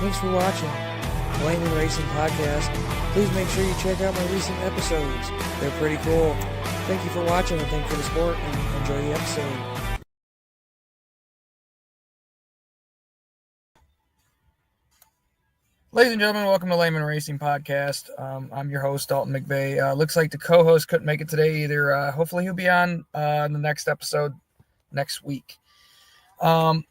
Thanks for watching Layman Racing Podcast. Please make sure you check out my recent episodes. They're pretty cool. Thank you for watching and thank you for the support and enjoy the episode. Ladies and gentlemen, welcome to Layman Racing Podcast. I'm your host, Dalton McVeigh. Looks like the co-host couldn't make it today either. Hopefully he'll be on the next episode next week. The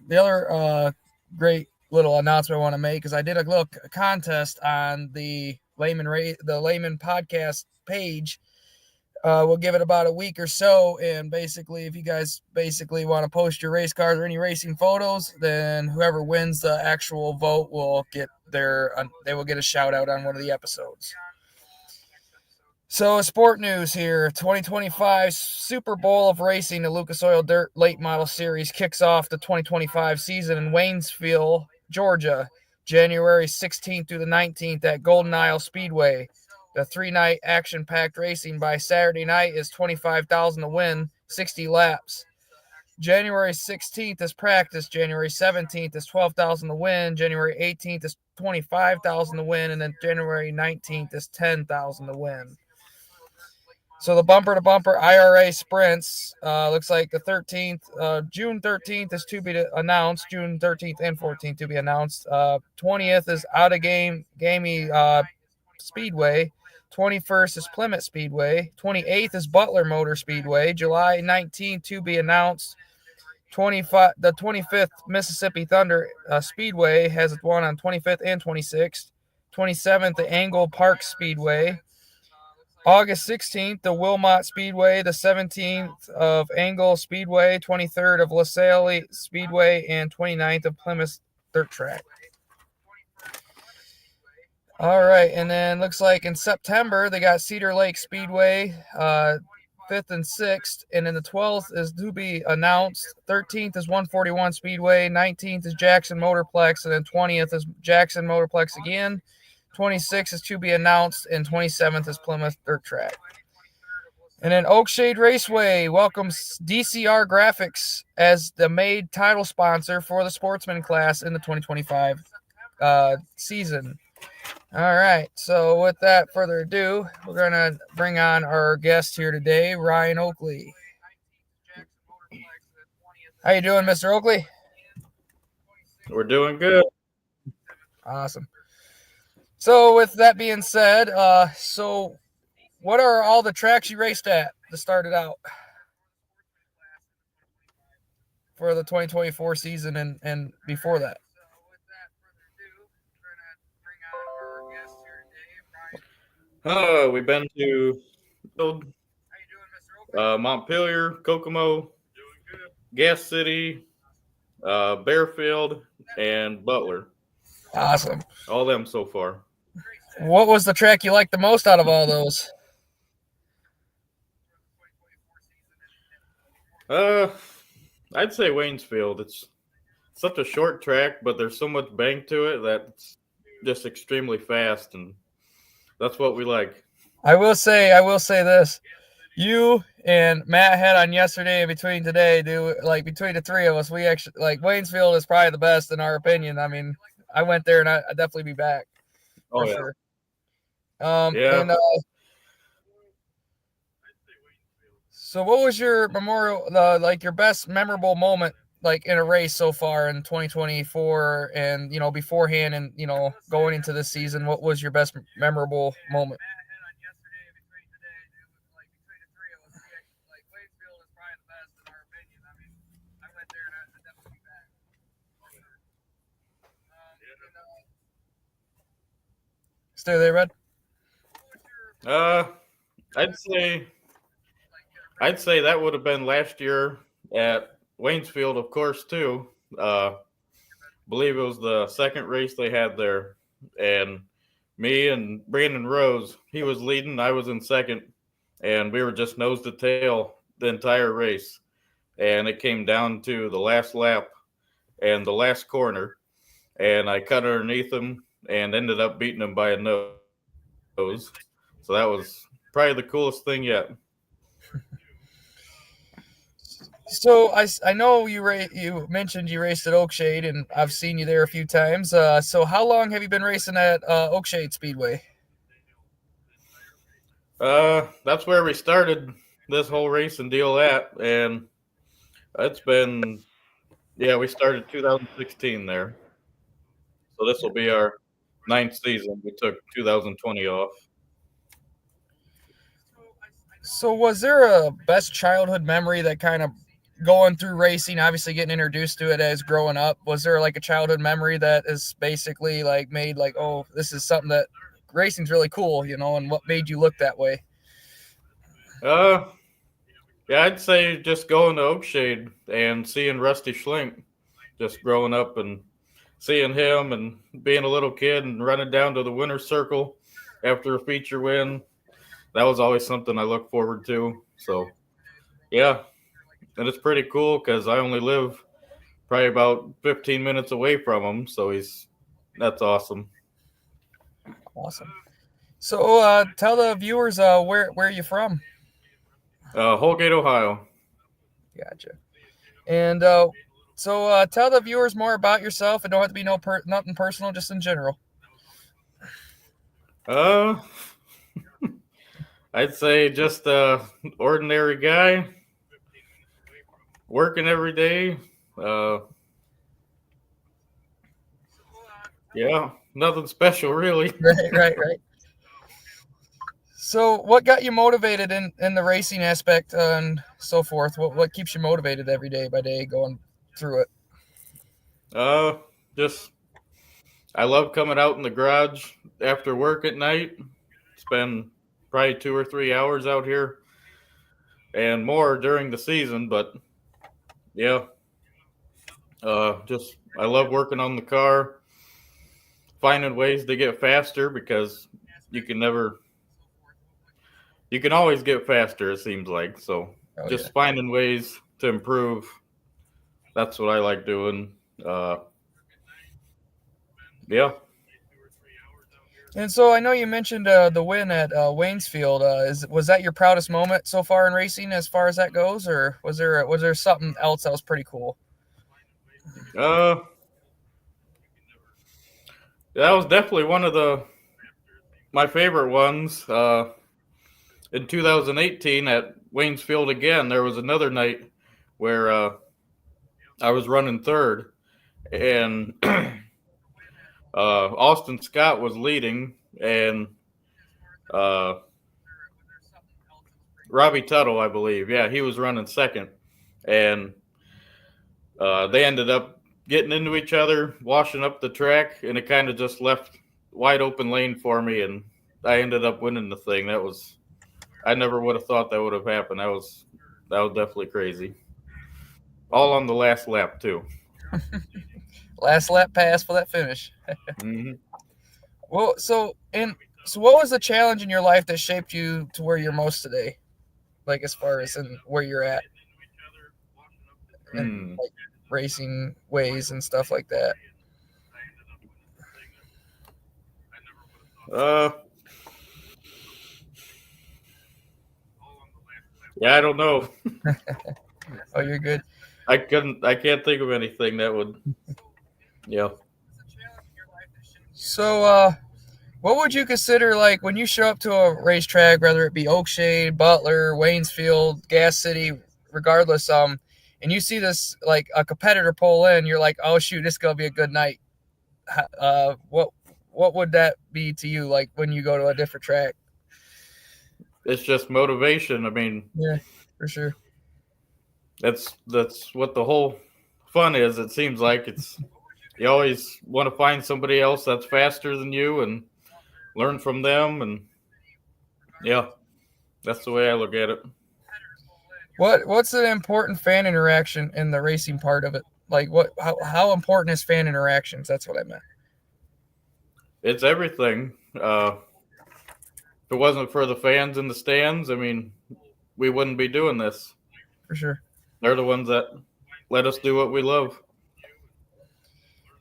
other great little announcement I want to make is I did a little contest on the Layman Podcast page. We'll give it about a week or so, and basically, if you guys want to post your race cars or any racing photos, then whoever wins the actual vote will get they will get a shout out on one of the episodes. So, sport news here: 2025 Super Bowl of Racing, the Lucas Oil Dirt Late Model Series kicks off the 2025 season in Waynesville, Georgia, January 16th through the 19th at Golden Isle Speedway. The 3-night action-packed racing by Saturday night is $25,000 to win, 60 laps. January 16th is practice. January 17th is $12,000 to win. January 18th is $25,000 to win, and then January 19th is $10,000 to win. So the bumper-to-bumper IRA sprints looks like the 13th, June 13th is to be announced. June 13th and 14th to be announced. 20th is Gamey Speedway. 21st is Plymouth Speedway. 28th is Butler Motor Speedway. July 19th to be announced. The 25th Mississippi Thunder Speedway has one on 25th and 26th. 27th, the Angle Park Speedway. August 16th, the Wilmot Speedway. The 17th of Angle Speedway. 23rd of LaSalle Speedway. And 29th of Plymouth Dirt Track. All right, and then looks like in September they got Cedar Lake Speedway, 5th and 6th, and then the 12th is to be announced. 13th is 141 Speedway, 19th is Jackson Motorplex, and then 20th is Jackson Motorplex again. 26th is to be announced, and 27th is Plymouth Dirt Track. And then Oakshade Raceway welcomes DCR Graphics as the main title sponsor for the sportsman class in the 2025 season. All right, so with that further ado, we're going to bring on our guest here today, Ryan Okuley. How you doing, Mr. Okuley? We're doing good. Awesome. So with that being said, so what are all the tracks you raced at to start it out for the 2024 season and before that? We've been to Montpelier, Kokomo, Gas City, Bearfield, and Butler. Awesome. All them so far. What was the track you liked the most out of all those? I'd say Waynesfield. It's such a short track, but there's so much bank to it that it's just extremely fast, and that's what we like. I will say this. You and Matt had on yesterday and between today, between the three of us, we actually Waynesfield is probably the best in our opinion. I mean, I went there and I'd definitely be back. For sure. Yeah. And, so what was your your best memorable moment in a race so far in 2024 and, beforehand and, going into this season? What was your best memorable moment? Still there, Red? I'd say that would have been last year at Waynesfield, of course, too. Believe it was the second race they had there, and me and Brandon Rose, he was leading, I was in second, and we were just nose to tail the entire race, and it came down to the last lap and the last corner, and I cut underneath him and ended up beating him by a nose. So that was probably the coolest thing yet. So I know you mentioned you raced at Oakshade, and I've seen you there a few times. So how long have you been racing at Oakshade Speedway? That's where we started this whole racing deal at, and it's been, yeah, we started 2016 there. So this will be our 9th season. We took 2020 off. So was there a best childhood memory that kind of going through racing, obviously getting introduced to it as growing up? Was there like a childhood memory that is basically like made like, oh, this is something that racing's really cool, and what made you look that way? Yeah, I'd say just going to Oakshade and seeing Rusty Schlink, just growing up and seeing him and being a little kid and running down to the winner's circle after a feature win. That was always something I look forward to. So, yeah, and it's pretty cool because I only live probably about 15 minutes away from him. So that's awesome. Awesome. So tell the viewers where you from? Holgate, Ohio. Gotcha. And so tell the viewers more about yourself. It don't have to be nothing personal, just in general. I'd say just a ordinary guy, working every day. Yeah, nothing special really. Right. So what got you motivated in the racing aspect and so forth? What keeps you motivated every day by day going through it? Just I love coming out in the garage after work at night. Spend probably 2 or 3 hours out here and more during the season, but yeah. Just I love working on the car, finding ways to get faster because you can always get faster, it seems like. So just finding ways to improve. That's what I like doing. Yeah. And so I know you mentioned the win at Waynesfield. Was that your proudest moment so far in racing, as far as that goes, or was there something else that was pretty cool? That was definitely one of my favorite ones. In 2018 at Waynesfield again, there was another night where I was running third, and Austin Scott was leading, and Robbie Tuttle, I believe, yeah, he was running second, and they ended up getting into each other, washing up the track, and it kind of just left wide open lane for me, and I ended up winning the thing. I never would have thought that would have happened. That was definitely crazy. All on the last lap too. Last lap pass for that finish. Mm-hmm. Well, so what was the challenge in your life that shaped you to where you're most today? Like as far as in where you're at, and like racing ways and stuff like that. Yeah, I don't know. Oh, you're good. I can't think of anything that would. Yeah. So, what would you consider like when you show up to a racetrack, whether it be Oakshade, Butler, Waynesfield, Gas City, regardless, and you see this like a competitor pull in, you're like, oh shoot, this is gonna be a good night. What would that be to you like when you go to a different track? It's just motivation. I mean, yeah, for sure. That's what the whole fun is. It seems like you always want to find somebody else that's faster than you and learn from them, and yeah, that's the way I look at it. What's the important fan interaction in the racing part of it? Like how important is fan interactions? That's what I meant. It's everything. If it wasn't for the fans in the stands, I mean, we wouldn't be doing this. For sure. They're the ones that let us do what we love.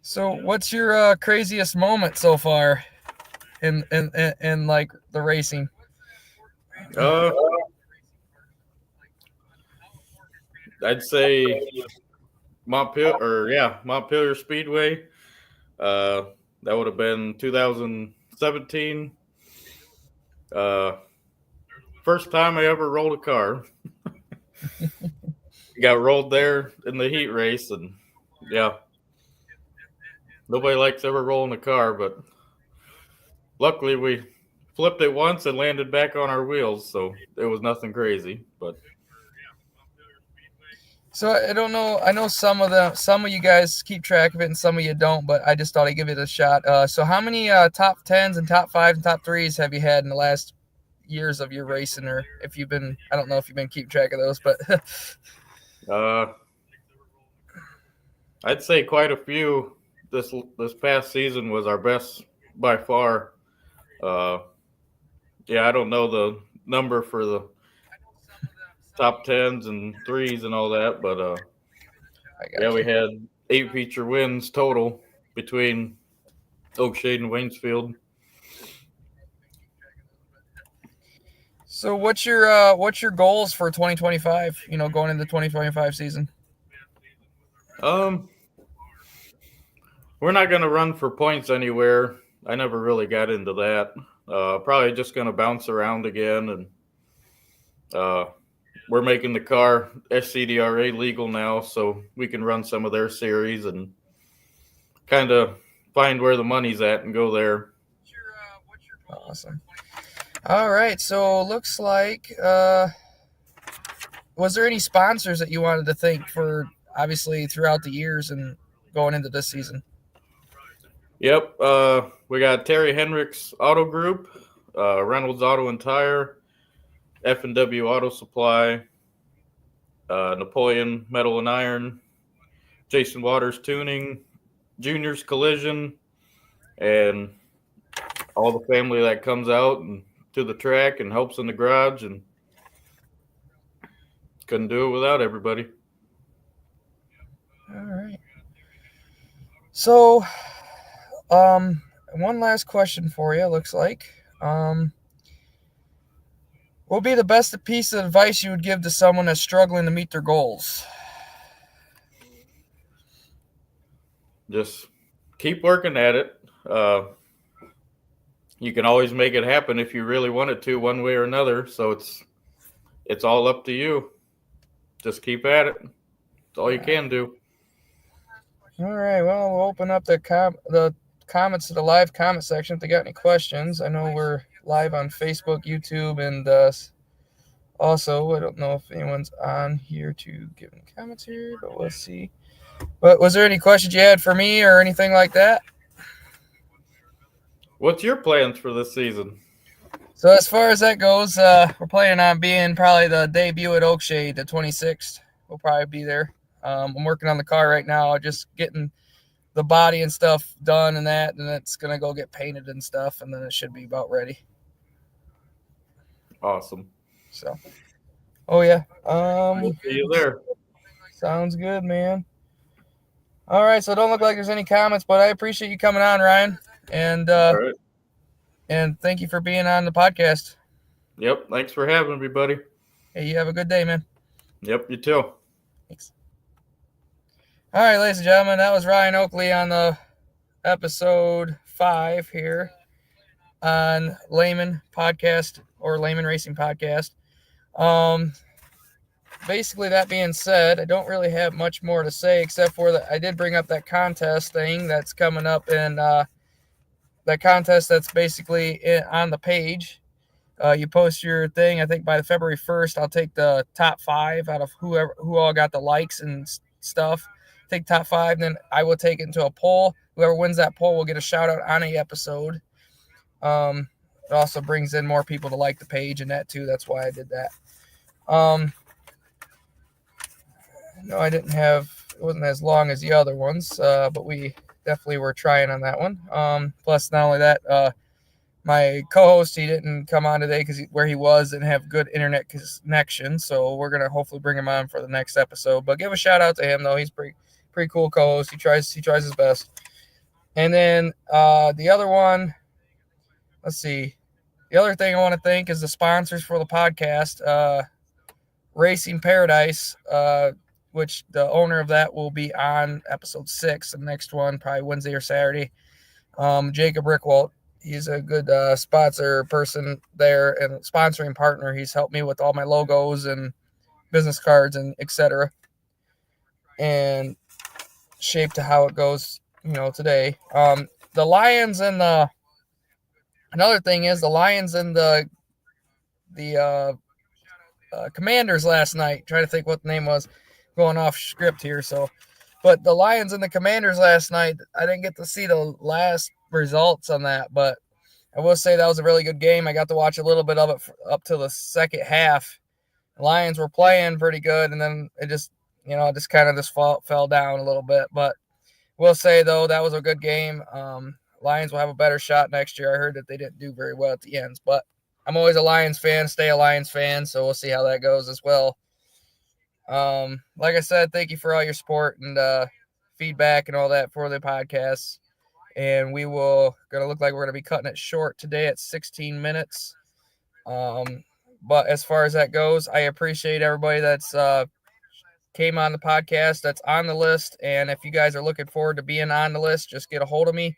So what's your craziest moment so far in like the racing? I'd say Montpelier Speedway. That would have been 2017. First time I ever rolled a car. Got rolled there in the heat race, and yeah, nobody likes ever rolling a car, but luckily we flipped it once and landed back on our wheels, so it was nothing crazy. But So I don't know. I know some of you guys keep track of it and some of you don't, but I just thought I'd give it a shot. So how many top 10s and top 5s and top 3s have you had in the last years of your racing, or if you've been, I don't know if you've been keeping track of those, but I'd say quite a few. This past season was our best by far. I don't know the number for the top 10s and 3s and all that, but we had 8 feature wins total between Oakshade and Waynesfield. So what's your goals for 2025? Going into the 2025 season. We're not going to run for points anywhere. I never really got into that. Probably just going to bounce around again, and we're making the car SCDRA legal now, so we can run some of their series and kind of find where the money's at and go there. Awesome. All right, so looks like was there any sponsors that you wanted to thank for, obviously, throughout the years and going into this season? Yep, we got Terry Hendricks Auto Group, Reynolds Auto and Tire, F&W Auto Supply, Napoleon Metal and Iron, Jason Waters Tuning, Junior's Collision, and all the family that comes out and to the track and helps in the garage, and couldn't do it without everybody. All right. So, one last question for you, looks like. What would be the best piece of advice you would give to someone that's struggling to meet their goals? Just keep working at it. You can always make it happen if you really want it to, one way or another. So it's all up to you. Just keep at it. It's all you can do. All right. Well, we'll open up the comments to the live comment section if they got any questions. I know we're live on Facebook, YouTube, and also I don't know if anyone's on here to give any comments here, but we'll see. But was there any questions you had for me or anything like that? What's your plans for this season? So as far as that goes, we're planning on being probably the debut at Oakshade, the 26th. We'll probably be there. I'm working on the car right now, just getting the body and stuff done and it's going to go get painted and stuff, and then it should be about ready. Awesome. So, oh yeah. We'll see you there. Sounds good, man. All right, so don't look like there's any comments, but I appreciate you coming on, Ryan. And all right. And thank you for being on the podcast. Yep, thanks for having me, buddy. Hey, you have a good day, man. Yep, you too. Thanks. All right, ladies and gentlemen, that was Ryan Oakley on the episode 5 here on Layman Podcast or Layman Racing Podcast. Basically, that being said, I don't really have much more to say except for that I did bring up that contest thing that's coming up, and that contest that's basically on the page. You post your thing. I think by the February 1st, I'll take the top 5 out of who all got the likes and stuff. Take top 5, then I will take it into a poll. Whoever wins that poll will get a shout out on a episode. It also brings in more people to like the page and that too. That's why I did that. No, I didn't have. It wasn't as long as the other ones, but we definitely were trying on that one. Plus, not only that, my co-host, he didn't come on today because where he was didn't have good internet connection. So we're gonna hopefully bring him on for the next episode. But give a shout out to him though. He's pretty cool co-host. He tries his best. And then the other one, let's see. The other thing I want to thank is the sponsors for the podcast. Racing Paradise. which the owner of that will be on episode 6, the next one, probably Wednesday or Saturday. Jacob Rickwalt, he's a good sponsor person there and sponsoring partner. He's helped me with all my logos and business cards and etc. and shape to how it goes, today. The Lions and another thing is the Lions and the Commanders last night. Trying to think what the name was, going off script here. But the Lions and the Commanders last night, I didn't get to see the last results on that, but I will say that was a really good game. I got to watch a little bit of it up to the second half. The Lions were playing pretty good, and then it just, fell down a little bit. But we'll say, though, that was a good game. Lions will have a better shot next year. I heard that they didn't do very well at the ends, but I'm always a Lions fan, stay a Lions fan, so we'll see how that goes as well. Like I said, thank you for all your support and feedback and all that for the podcast. And we will gonna look like we're gonna be cutting it short today at 16 minutes. But as far as that goes, I appreciate everybody that's came on the podcast, that's on the list. And if you guys are looking forward to being on the list, just get a hold of me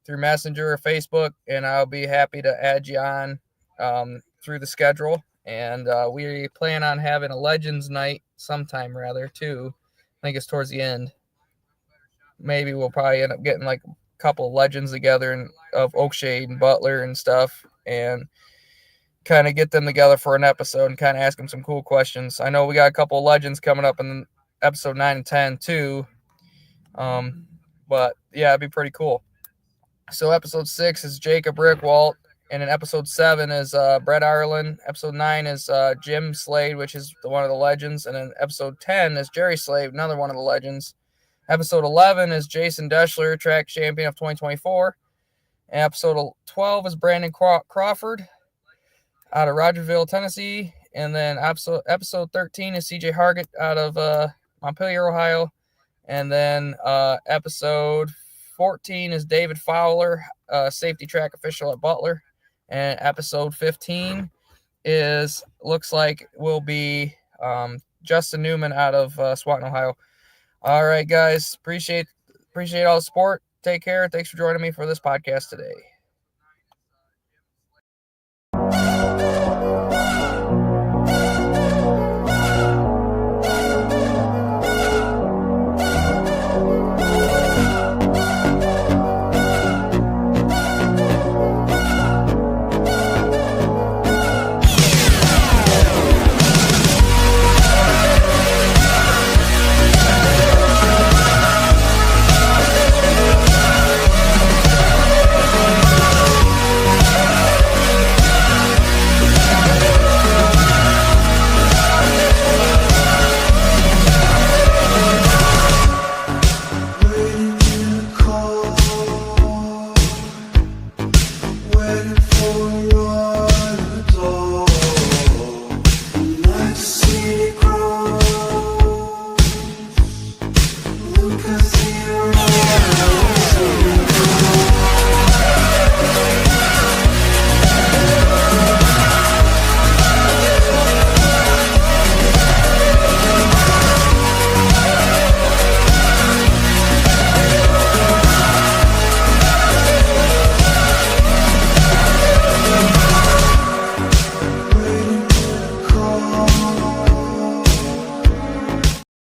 through Messenger or Facebook, and I'll be happy to add you on through the schedule. And we plan on having a Legends night sometime too. I think it's towards the end. Maybe we'll probably end up getting like a couple of legends together of Oakshade and Butler and stuff, and kind of get them together for an episode and kind of ask them some cool questions. I know we got a couple of legends coming up in episode 9 and 10 too. But yeah, it'd be pretty cool. So episode 6 is Jacob Rickwalt, and in episode 7 is Brett Ireland. Episode 9 is Jim Slade, which is one of the legends. And then episode 10 is Jerry Slade, another one of the legends. Episode 11 is Jason Deschler, track champion of 2024. And episode 12 is Brandon Crawford out of Rogersville, Tennessee. And then episode 13 is CJ Hargett out of Montpelier, Ohio. And then episode 14 is David Fowler, safety track official at Butler. And episode 15 will be Justin Newman out of Swanton, Ohio. All right, guys. Appreciate all the support. Take care. Thanks for joining me for this podcast today.